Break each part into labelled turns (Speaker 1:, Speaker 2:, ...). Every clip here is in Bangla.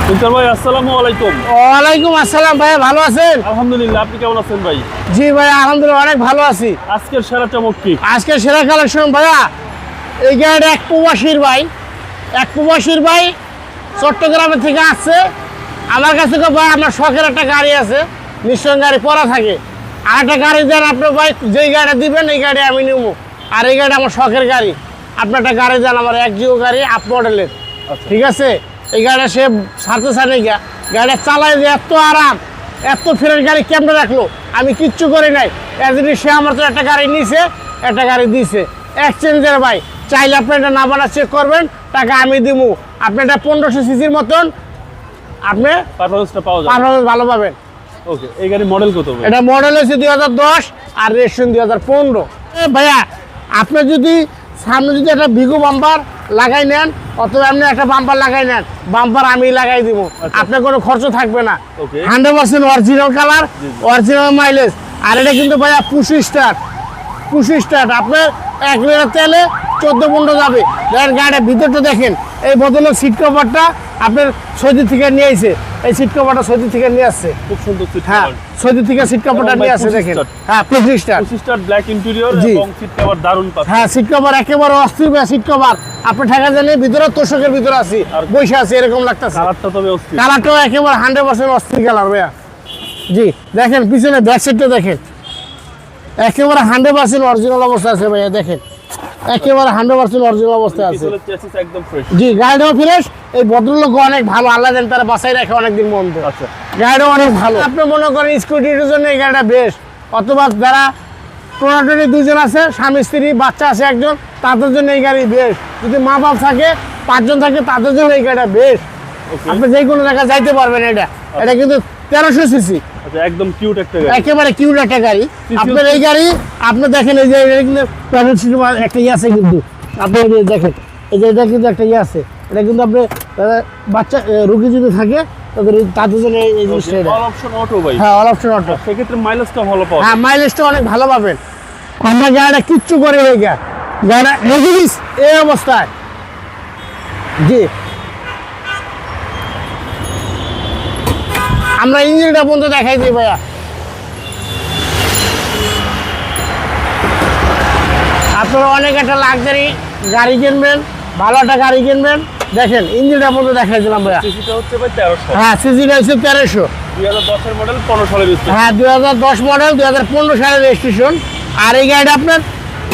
Speaker 1: সুলতান ভাই আসসালামু আলাইকুম।
Speaker 2: ওয়ালাইকুম আসসালাম ভাই, ভালো আছেন?
Speaker 1: আলহামদুলিল্লাহ, আপনি কেমন আছেন ভাই?
Speaker 2: জি ভাই, আলহামদুলিল্লাহ অনেক ভালো আছি।
Speaker 1: আজকের সেরা চমক কি?
Speaker 2: আজকে সেরা কালেকশন ভাইয়া, এই গাড়িটা এক প্রবাসীর ভাই চট্টগ্রামের থেকে আসছে আমার কাছে। তো ভাই আমার শখের একটা গাড়ি আছে, নিশ্চয় গাড়ি পরা থাকে। আর একটা গাড়ি দেন আপনার ভাই, যেই গাড়িটা দিবেন এই গাড়ি আমি নেব। আর এই গাড়িটা আমার শখের গাড়ি, আপনার একটা গাড়ি দেন আমার একজিও গাড়ি আপ মডেলের। ঠিক আছে, এই গাড়িটা সে ছাড়তে চায় না, গাড়িটা চালায় যে এত আরাম, এত ফ্রেশ গাড়ি কেমনে রাখলো, আমি কিচ্ছু করি নাই। একদিন সে আমার তো একটা গাড়ি নিছে, একটা গাড়ি দিছে এক্সচেঞ্জের ভাই। চাইলে আপনি এটা না বানা চেক করবেন, টাকা আমি দিব। আপনি এটা 1500 সিসির মতন, আপনি
Speaker 1: পারফরম্যান্সটা পাওয়া যায়,
Speaker 2: পারফরম্যান্স ভালো পাবেন।
Speaker 1: ওকে, এই গাড়ি মডেল কত ভাই?
Speaker 2: এটা মডেল হচ্ছে 2010 আর রেজিস্ট্রেশন 2015। ভাইয়া আপনি যদি সামনে যদি একটা ভিগো বাম্পার লাগাই নেন, অথবা আপনি একটা বাম্পার লাগাই নেন, বাম্পার আমি লাগাই দিব। আপনার কোনো খরচ থাকবে না। 100% অরিজিনাল কালার, অরিজিনাল মাইলেজ। আর এটা কিন্তু ভাইয়া পুশ স্টার্ট। আপনার 1 লিটার তেলে 14-15 যাবে। দেখেন গাড়ির ভিতরটা দেখেন, এই বদলের সিট কভারটা আপনার সৌদি থেকে নিয়ে আসছে। এই সিট কভারটা সৌদি থেকে নিয়ে আসছে,
Speaker 1: খুব সুন্দর সিট
Speaker 2: হ্যাঁ,
Speaker 1: কভার।
Speaker 2: সৌদি থেকে সিট কভারটা নিয়ে আসছে দেখেন। হ্যাঁ, পুশ স্টার্ট
Speaker 1: ব্ল্যাক ইন্টেরিয়র
Speaker 2: জি।
Speaker 1: এবং সিট কভার দারুণ পাচ্ছে।
Speaker 2: হ্যাঁ, সিট কভার একেবারে অস্থির সিট কভার। আপনি ঠেকা জানি ভিতরে তোষকের ভিতরে আছি, বসে আছি এরকম লাগতেছে।
Speaker 1: কালারটা তবে অস্থির,
Speaker 2: কালারটাও একেবারে 100% অস্থির কালার ভাইয়া। জি দেখেন পিছনে ব্যাক সাইডটা দেখেন, একেবারে 100% অরিজিনাল অবস্থা আছে ভাইয়া। দেখেন একেবারে 100% অরিজিনাল অবস্থায় আছে।
Speaker 1: পিছনের চেসিস একদম ফ্রেশ।
Speaker 2: জি, গাড়িটাও ফ্রেশ। এই ভদ্রলোক অনেক ভালো, আল্লাহ জানে তারা বাসায় রাখে অনেকদিন বন্ধ।
Speaker 1: আচ্ছা,
Speaker 2: গাড়িটাও অনেক ভালো। আপনি মনে করেন স্কুটির জন্য এই গাড়িটা বেস্ট, অথবা যারা টোনাটোনি দুজন আছে, স্বামী স্ত্রী বাচ্চা আছে একজন, তাদের জন্য এই গাড়ি বেস্ট। যদি মা বাপ থাকে 5 জন থাকে, তাদের জন্য এই গাড়িটা বেস্ট। আপনি যে কোনো জায়গায় যাইতে পারবেন। এটা কিন্তু 1300 সিসি,
Speaker 1: আচ্ছা, একদম কিউট একটা গাড়ি,
Speaker 2: একেবারে কিউট একটা গাড়ি। আপনার এই গাড়ি আপনি দেখেন, এই যে এটা কিন্তু প্যাডেল সিস্টেম একটা ইয়ে আছে, কিন্তু আপনি এই যে দেখেন, এই যে এটা কিন্তু একটা ইয়ে আছে। এটা কিন্তু আপনি বাচ্চা রুগী যদি থাকে তাদের জন্য এই জিনিসটা।
Speaker 1: অল অপশন অটো ভাই।
Speaker 2: হ্যাঁ, অল অপশন অটো।
Speaker 1: সেক্ষেত্রে মাইলেজটা ভালো পাওয়া যায়।
Speaker 2: হ্যাঁ, মাইলেজটা অনেক ভালো পাবেন। আমরা গাড়িটা কিচ্ছু করে হয়ে গেল, গাড়িটা রেজিস এই অবস্থায়। জি, আমরা ইঞ্জিনটা পর্যন্ত দেখাই দিই ভাইয়া। আপনারা অনেক একটা লাক্সারি গাড়ি কিনবেন, ভালো একটা গাড়ি কিনবেন, দেখেন ইঞ্জিনটা পর্যন্ত দেখাই দিলাম ভাইয়া।
Speaker 1: সিসিটা হচ্ছে ভাই 1300।
Speaker 2: হ্যাঁ, সিসিটা হচ্ছে 1300।
Speaker 1: 2010 এর মডেল, 15 সালের রেজিস্ট্রেশন।
Speaker 2: হ্যাঁ, 2010 মডেল, 2015 সালের রেজিস্ট্রেশন। আর এই গাড়িটা আপনার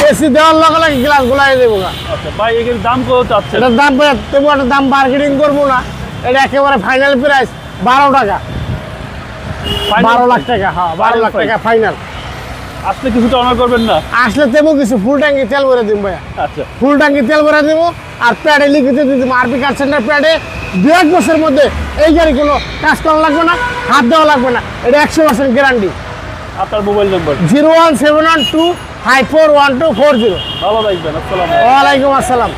Speaker 2: এসি দেওয়ার লগে লগে গ্লাস গোলাই দেবো না।
Speaker 1: আচ্ছা ভাই, এর দাম কত চাচ্ছেন?
Speaker 2: এটার দাম তেমন একটা দাম মার্কেটিং করবো না। এটা একেবারে ফাইনাল প্রাইস 12 টাকা, 12 লাখ টাকা। হ্যাঁ, 12 লাখ টাকা ফাইনাল।
Speaker 1: আসলে কিছুটা অনার করবেন না?
Speaker 2: আসলে তেমন কিছু ফুল ট্যাঙ্কি তেল ভরে দিব ভাইয়া।
Speaker 1: আচ্ছা,
Speaker 2: ফুল ট্যাঙ্কি তেল ভরে দিব। আর প্যাডে লিখিত দিয়ে দিব, আরবি কার সেন্টার প্যাডে 2-1 বছরের মধ্যে এই গাড়ি কোনো কাজ করা লাগবে না, হাত দেওয়া লাগবে না। এটা 100% গ্যারান্টি।
Speaker 1: আপনার মোবাইল নাম্বার?
Speaker 2: 01712541240।
Speaker 1: ভালো থাকবেন, আসসালামু আলাইকুম।
Speaker 2: ওয়ালাইকুম আসসালাম।